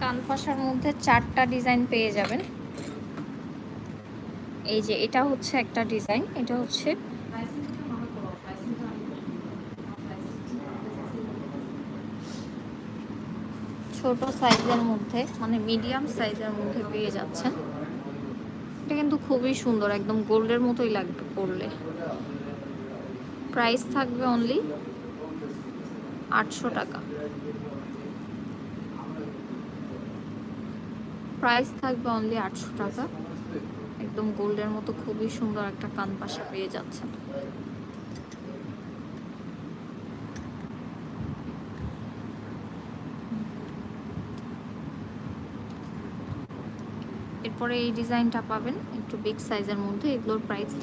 কানপাশার মধ্যে 4টা ডিজাইন পেয়ে যাবেন। এই যে এটা হচ্ছে একটা ডিজাইন, এটা হচ্ছে ছোট সাইজের মধ্যে, মানে মিডিয়াম সাইজের মধ্যে পেয়ে যাচ্ছেন। এটা কিন্তু খুবই সুন্দর, একদম গোল্ডের মতোই লাগবে পরলে। প্রাইস থাকবে অনলি 800 টাকা। প্রাইস থাকবে অনলি 800 টাকা। একদম গোল্ডের মতো খুবই সুন্দর একটা কানপাশা পেয়ে যাচ্ছেন। এরপরে এই ডিজাইনটা পাবেন একটু বিগ সাইজের মধ্যে, এগুলোর প্রাইস থাকবে